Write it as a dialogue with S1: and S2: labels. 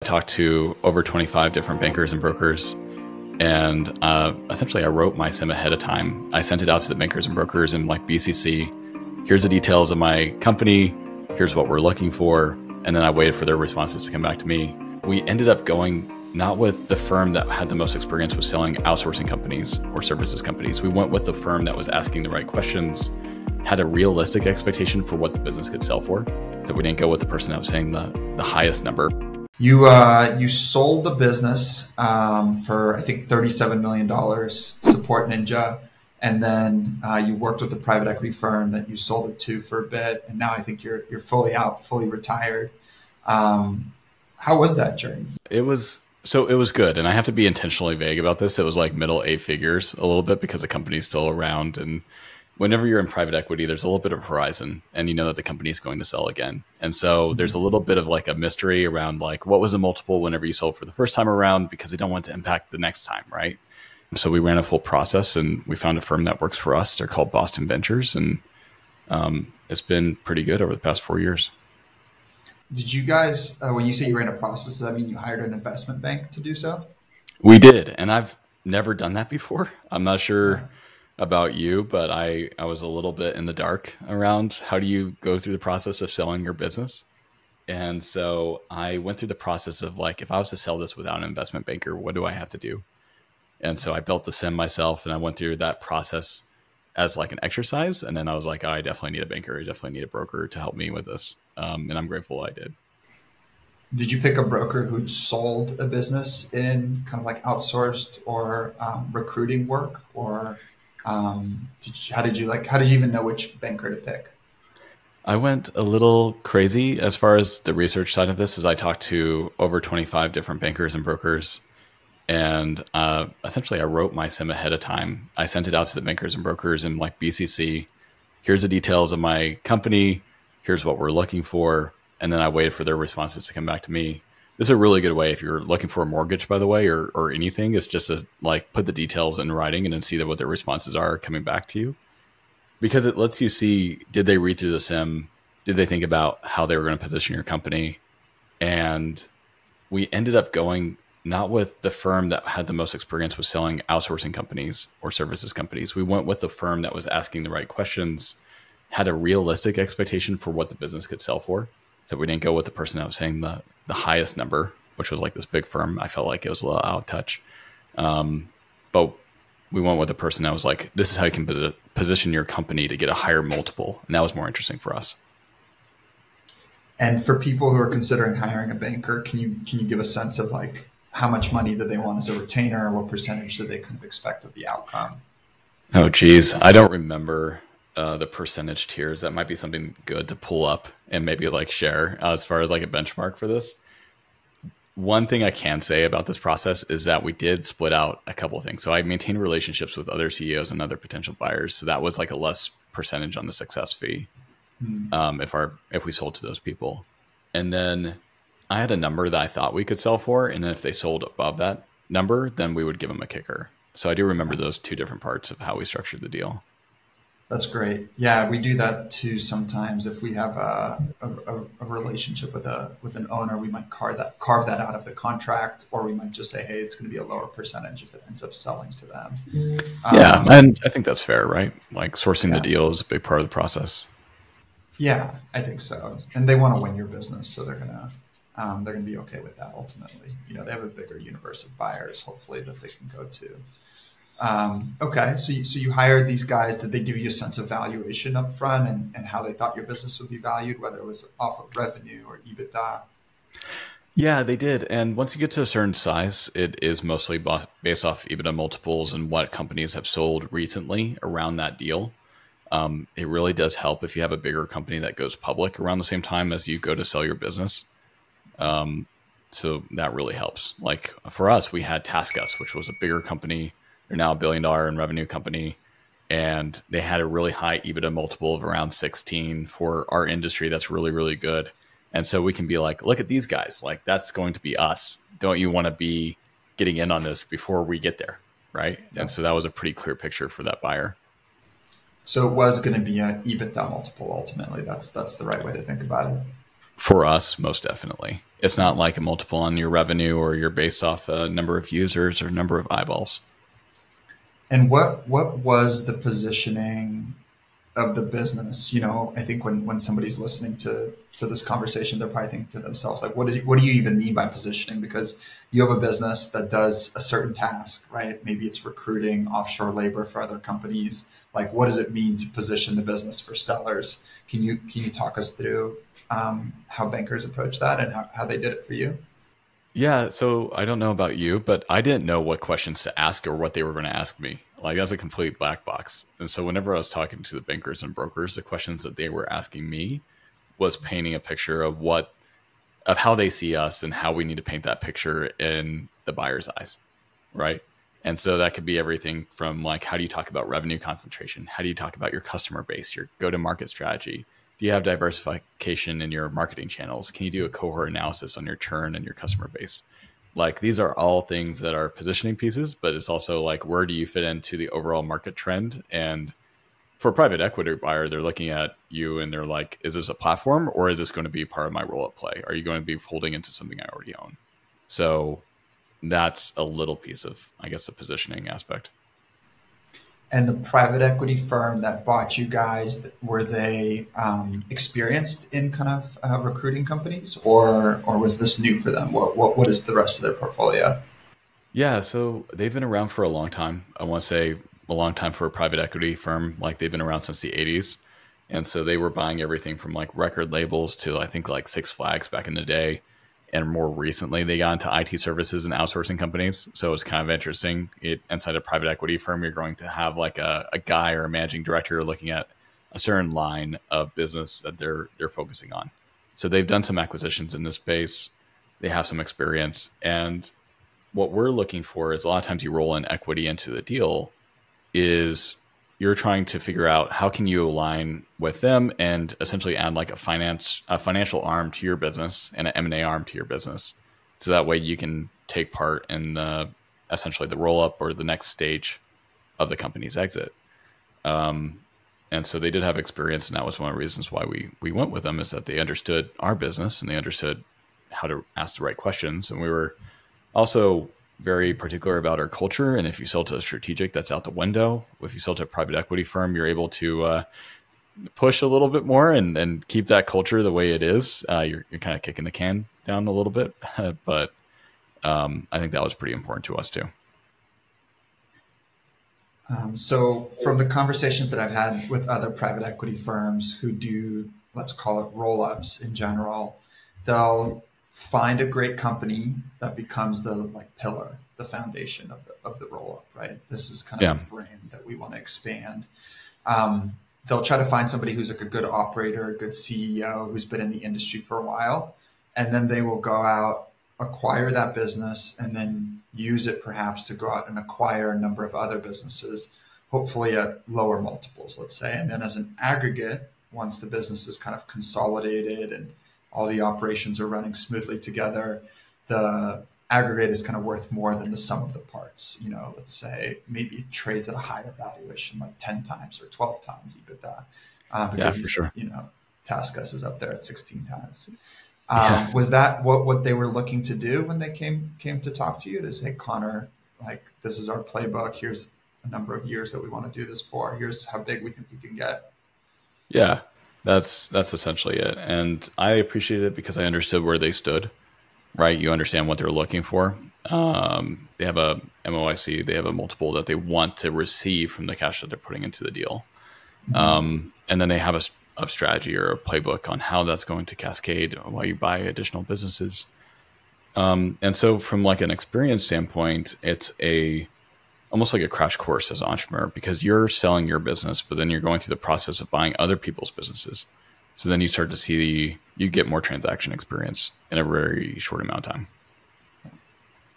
S1: I talked to over 25 different bankers and brokers, and essentially I wrote my SIM ahead of time. I sent it out to the bankers and brokers in like BCC. Here's the details of my company. Here's what we're looking for. And then I waited for their responses to come back to me. We ended up going not with the firm that had the most experience with selling outsourcing companies or services companies. We went with the firm that was asking the right questions, had a realistic expectation for what the business could sell for. So we didn't go with the person that was saying the highest number.
S2: You sold the business for I think $37 million, SupportNinja, and then you worked with a private equity firm that you sold it to for a bit, and now I think you're fully out, fully retired. How was that journey?
S1: It was good, and I have to be intentionally vague about this. It was like middle eight figures a little bit because the company's still around, and whenever you're in private equity, there's a little bit of horizon, and you know that the company is going to sell again. And so there's a little bit of like a mystery around like what was the multiple whenever you sold for the first time around, because they don't want to impact the next time, right? So we ran a full process, and we found a firm that works for us. They're called Boston Ventures, and it's been pretty good over the past 4 years.
S2: Did you guys, when you say you ran a process, does that mean you hired an investment bank to do so?
S1: We did, and I've never done that before. I'm not sure about you, but I was a little bit in the dark around how do you go through the process of selling your business. And so I went through the process of like, if I was to sell this without an investment banker, what do I have to do? And so I built the SIM myself, and I went through that process as like an exercise. And then I was like, oh, I definitely need a banker. I definitely need a broker to help me with this. And I'm grateful I did.
S2: Did you pick a broker who sold a business in kind of like outsourced or recruiting work, or how did you even know which banker to pick?
S1: I went a little crazy as far as the research side of this, as I talked to over 25 different bankers and brokers. And essentially I wrote my SIM ahead of time. I sent it out to the bankers and brokers in like BCC. Here's the details of my company. Here's what we're looking for. And then I waited for their responses to come back to me. This is a really good way if you're looking for a mortgage, by the way, or anything. It's just to like put the details in writing and then see what their responses are coming back to you. Because it lets you see, did they read through the SIM? Did they think about how they were going to position your company? And we ended up going not with the firm that had the most experience with selling outsourcing companies or services companies. We went with the firm that was asking the right questions, had a realistic expectation for what the business could sell for. So we didn't go with the person that was saying the highest number, which was like this big firm. I felt like it was a little out of touch. But we went with the person that was like, this is how you can position your company to get a higher multiple. And that was more interesting for us.
S2: And for people who are considering hiring a banker, can you give a sense of like how much money do they want as a retainer? What percentage do they kind of expect of the outcome?
S1: Oh, geez. I don't remember the percentage tiers. That might be something good to pull up and maybe like share as far as like a benchmark for this. One thing I can say about this process is that we did split out a couple of things. So I maintained relationships with other CEOs and other potential buyers. So that was like a less percentage on the success fee if we sold to those people. And then I had a number that I thought we could sell for. And then if they sold above that number, then we would give them a kicker. So I do remember those two different parts of how we structured the deal.
S2: That's great. Yeah, we do that too sometimes. If we have a relationship with an owner, we might carve that out of the contract, or we might just say, hey, it's going to be a lower percentage if it ends up selling to them.
S1: Yeah, and I think that's fair, right? Like sourcing the deal is a big part of the process.
S2: Yeah, I think so. And they want to win your business, so they're gonna be okay with that ultimately. You know, they have a bigger universe of buyers, hopefully, that they can go to. Okay, so you hired these guys. Did they give you a sense of valuation up front and how they thought your business would be valued, whether it was off of revenue or EBITDA?
S1: Yeah, they did. And once you get to a certain size, it is mostly based off EBITDA multiples and what companies have sold recently around that deal. It really does help if you have a bigger company that goes public around the same time as you go to sell your business. So that really helps. Like for us, we had TaskUs, which was a bigger company. They're now $1 billion in revenue company. And they had a really high EBITDA multiple of around 16 for our industry. That's really, really good. And so we can be like, look at these guys. Like that's going to be us. Don't you want to be getting in on this before we get there? Right. Yeah. And so that was a pretty clear picture for that buyer.
S2: So it was going to be an EBITDA multiple ultimately. That's the right way to think about it.
S1: For us, most definitely. It's not like a multiple on your revenue or you're based off a number of users or number of eyeballs.
S2: And what was the positioning of the business? You know, I think when somebody's listening to this conversation, they're probably thinking to themselves, like, what do you even mean by positioning? Because you have a business that does a certain task, right? Maybe it's recruiting offshore labor for other companies. Like, what does it mean to position the business for sellers? Can you talk us through how bankers approach that and how they did it for you?
S1: Yeah, so I don't know about you, but I didn't know what questions to ask or what they were going to ask me. Like that's a complete black box. And so whenever I was talking to the bankers and brokers, the questions that they were asking me was painting a picture of how they see us and how we need to paint that picture in the buyer's eyes, right? And so that could be everything from like how do you talk about revenue concentration? How do you talk about your customer base, your go-to-market strategy? Do you have diversification in your marketing channels? Can you do a cohort analysis on your churn and your customer base? Like these are all things that are positioning pieces, but it's also like where do you fit into the overall market trend? And for a private equity buyer, they're looking at you and they're like, is this a platform or is this going to be part of my roll-up play? Are you going to be folding into something I already own? So that's a little piece of, I guess, the positioning aspect.
S2: And the private equity firm that bought you guys, were they experienced in kind of recruiting companies, or was this new for them? What is the rest of their portfolio?
S1: Yeah, so they've been around for a long time. I want to say a long time for a private equity firm. Like they've been around since the 80s. And so they were buying everything from like record labels to I think like Six Flags back in the day. And more recently, they got into IT services and outsourcing companies. So it's kind of interesting. Inside a private equity firm, you're going to have like a guy or a managing director looking at a certain line of business that they're focusing on. So they've done some acquisitions in this space. They have some experience. And what we're looking for is a lot of times you roll in equity into the deal is you're trying to figure out how can you align with them and essentially add like a financial arm to your business and an M&A arm to your business. So that way you can take part in essentially the roll up or the next stage of the company's exit. And so they did have experience, and that was one of the reasons why we went with them is that they understood our business and they understood how to ask the right questions. And we were also very particular about our culture. And if you sell to a strategic, that's out the window. If you sell to a private equity firm, you're able to push a little bit more and keep that culture the way it is. You're kind of kicking the can down a little bit, but I think that was pretty important to us too.
S2: So from the conversations that I've had with other private equity firms who do, let's call it roll-ups in general, they'll find a great company that becomes the like pillar, the foundation of the roll-up, right? This is kind of the brand that we want to expand. They'll try to find somebody who's like a good operator, a good CEO, who's been in the industry for a while, and then they will go out, acquire that business, and then use it perhaps to go out and acquire a number of other businesses, hopefully at lower multiples, let's say. And then as an aggregate, once the business is kind of consolidated and all the operations are running smoothly together, the aggregate is kind of worth more than the sum of the parts. You know, let's say maybe it trades at a higher valuation, like 10 times or 12 times EBITDA,
S1: Yeah,
S2: because
S1: for sure.
S2: you know, Taskus is up there at 16 times.
S1: Yeah.
S2: Was that what they were looking to do when they came to talk to you? They say, Connor, like this is our playbook. Here's a number of years that we want to do this for. Here's how big we think we can get.
S1: Yeah, that's essentially it. And I appreciated it because I understood where they stood, right? You understand what they're looking for. They have a MOIC, they have a multiple that they want to receive from the cash that they're putting into the deal. And then they have a strategy or a playbook on how that's going to cascade while you buy additional businesses. And so from like an experience standpoint, it's almost like a crash course as an entrepreneur because you're selling your business, but then you're going through the process of buying other people's businesses. So then you start to see you get more transaction experience in a very short amount of time.